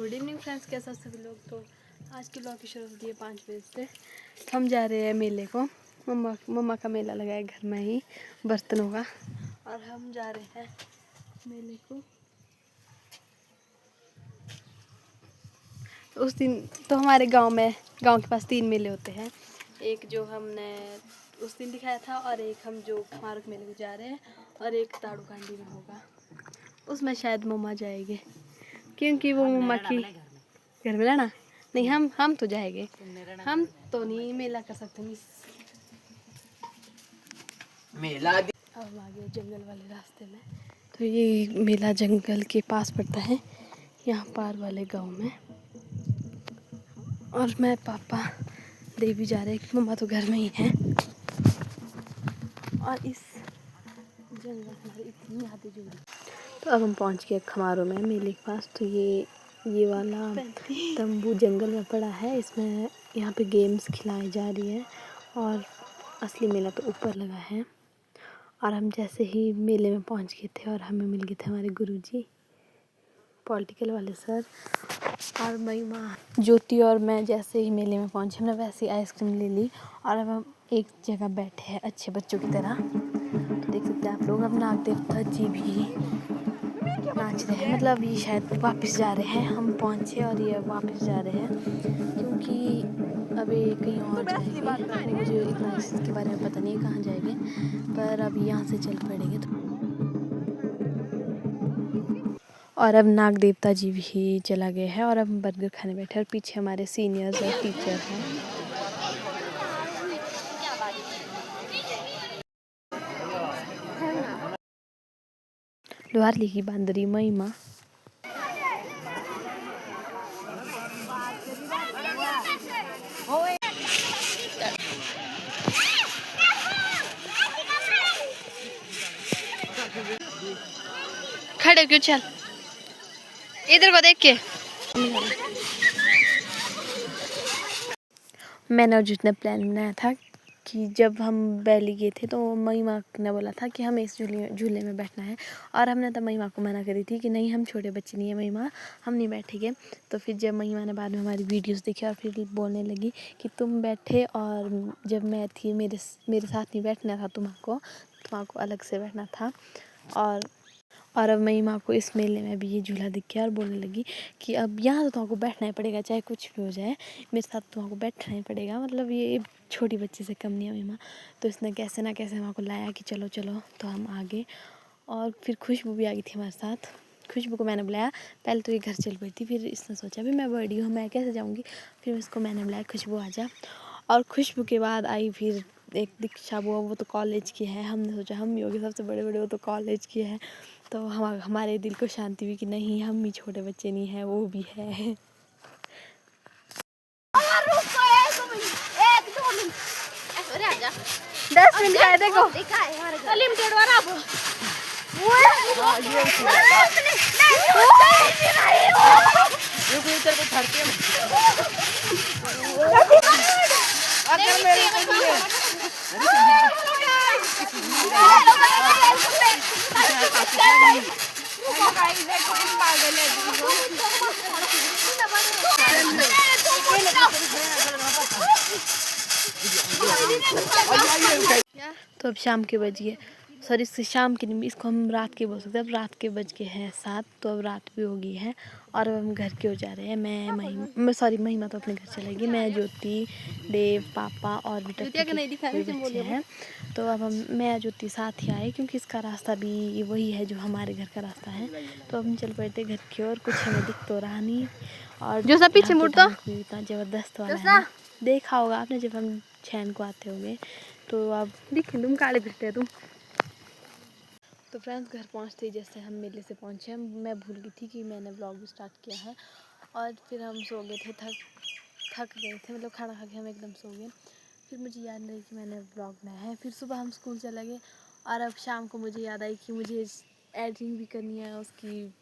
Good evening friends, कैसा सभी लोग। तो आज की ब्लॉग की शुरू होती है 5 बजे से। हम जा रहे हैं मेले को। मम्मा का मेला लगा है घर में ही बर्तनों का, और हम जा रहे हैं मेले को। उस दिन तो हमारे गांव के पास 3 मेले होते हैं। एक जो हमने उस दिन दिखाया था, और एक हम जो स्मारक मेले को जा रहे हैं, और एक ताड़ू कांडी में होगा। उसमें शायद मम्मा जाएंगे, क्योंकि वो मम्मा की घर में रहना नहीं। हम तो जाएंगे, हम तो नहीं मेला कर सकते मिस। मेला अब हम आ गए जंगल वाले रास्ते में। तो ये मेला जंगल के पास पड़ता है, यहाँ पार वाले गांव में। और मैं पापा देवी जा रहे हैं, मम्मा तो घर में ही है। और इस जंगल हमारी इतनी यादें जुड़ी। तो अब हम पहुंच गए खमारों में मेले के पास। तो ये वाला तंबू जंगल में पड़ा है। इसमें यहाँ पे गेम्स खिलाई जा रही है, और असली मेला तो ऊपर लगा है। और हम जैसे ही मेले में पहुँच गए थे, और हमें मिल गए थे हमारे गुरुजी, पॉलिटिकल वाले सर, और महिमा, ज्योति और मैं जैसे ही मेले में पहुँचे, हमने वैसे ही आइसक्रीम ले ली। और अब हम एक जगह बैठे हैं अच्छे बच्चों की तरह। तो देख सकते हैं आप लोग, अब नाग देवता जी भी नाच रहे हैं। मतलब ये शायद वापस जा रहे हैं। हम पहुँचे और ये वापस जा रहे हैं, क्योंकि अभी कहीं और जाएंगे। मुझे इतना इसके बारे में पता नहीं कहाँ जाएंगे, पर अभी यहाँ से चल पड़ेंगे। तो और अब नाग देवता जी भी चला गया है, और अब हम बर्गर खाने बैठे, और पीछे हमारे सीनियर्स और टीचर हैं। लोहारली की बांदरी महिमा। खड़े क्यों, चल इधर को देख के। मैंने और जितने प्लान बनाया था कि जब हम वैली गए थे, तो महिमा ने बोला था कि हमें इस झूले में बैठना है। और हमने तब महिमा को मना करी थी कि नहीं, हम छोटे बच्चे नहीं है महिमा, हम नहीं बैठेंगे। तो फिर जब महिमा ने बाद में हमारी वीडियोस देखी, और फिर बोलने लगी कि तुम बैठे, और जब मैं थी मेरे साथ नहीं बैठना था, तुम्हारा अलग से बैठना था। और अब महिमा को इस मेले में भी ये झूला दिख गया, और बोलने लगी कि अब यहाँ तो तुमको बैठना ही पड़ेगा, चाहे कुछ भी हो जाए, मेरे साथ तुमको बैठना ही पड़ेगा। मतलब ये छोटी बच्ची से कम नहीं है महिमा। तो इसने कैसे ना कैसे हमारे को लाया कि चलो चलो, तो हम आगे। और फिर खुशबू भी आ गई थी हमारे साथ। खुशबू को मैंने बुलाया, पहले तो ये घर चल पड़ी थी, फिर इसने सोचा भी मैं बड़ी हूँ, मैं कैसे जाऊँगी। फिर इसको मैंने बुलाया, खुशबू आ जा। और खुशबू के बाद आई फिर एक दीक्षा बुआ, वो तो कॉलेज की है। हमने सोचा हम ही होंगे सबसे बड़े, वो तो कॉलेज की है। तो हमारे दिल को शांति हुई कि नहीं, हम ही छोटे बच्चे नहीं हैं, वो भी है। दस मिनट का है, देखो लिमिटेड वाला। तो अब शाम के बज गए, सॉरी शाम की नहीं, इसको हम रात के बोल सकते हैं। अब रात के बज गए हैं 7, तो अब रात भी हो गई है। और अब हम घर की ओर जा रहे हैं। महिमा तो अपने घर चलेगी, मैं, ज्योति, देव, पापा और बेटा बच्चे हैं। तो अब मैं ज्योति साथ ही आए, क्योंकि इसका रास्ता भी वही है जो हमारे घर का रास्ता है। तो अब हम चल पड़ते घर की ओर। कुछ हमें दिख तो रहा नहीं, और जो सब पीछे मुड़ता इतना ज़बरदस्त वाला है, देखा होगा आपने जब हम छैन को आते होंगे। तो अब दिखे तुम काले दिखते हैं तुम। तो फ्रेंड्स, घर पहुंचते ही जैसे हम मेले से पहुंचे, मैं भूल गई थी कि मैंने व्लॉग भी स्टार्ट किया है। और फिर हम सो गए थे, थक गए थे, मतलब खाना खा के हम एकदम सो गए। फिर मुझे याद नहीं कि मैंने व्लॉग बनाया है। फिर सुबह हम स्कूल चले गए, और अब शाम को मुझे याद आई कि मुझे एडिटिंग भी करनी है उसकी,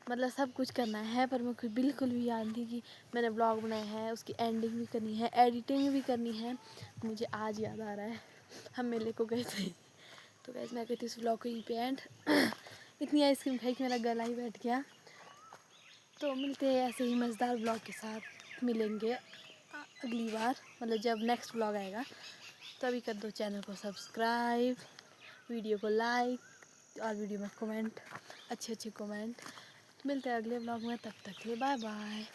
मतलब सब कुछ करना है। पर मुझे बिल्कुल भी याद नहीं कि मैंने ब्लॉग बनाया है, उसकी एंडिंग भी करनी है, एडिटिंग भी करनी है। मुझे आज याद आ रहा है, हम मेले को गए थे। तो गैस मैं कहती हूँ इस ब्लॉग को यहीं पे एंड। इतनी आइसक्रीम खाई कि मेरा गला ही बैठ गया। तो मिलते हैं ऐसे ही मज़ेदार ब्लॉग के साथ, मिलेंगे अगली बार, मतलब जब नेक्स्ट ब्लॉग आएगा। तभी कर दो चैनल को सब्सक्राइब, वीडियो को लाइक और वीडियो में कमेंट, अच्छे कमेंट। मिलते हैं अगले ब्लॉग में, तब तक के लिए बाय बाय।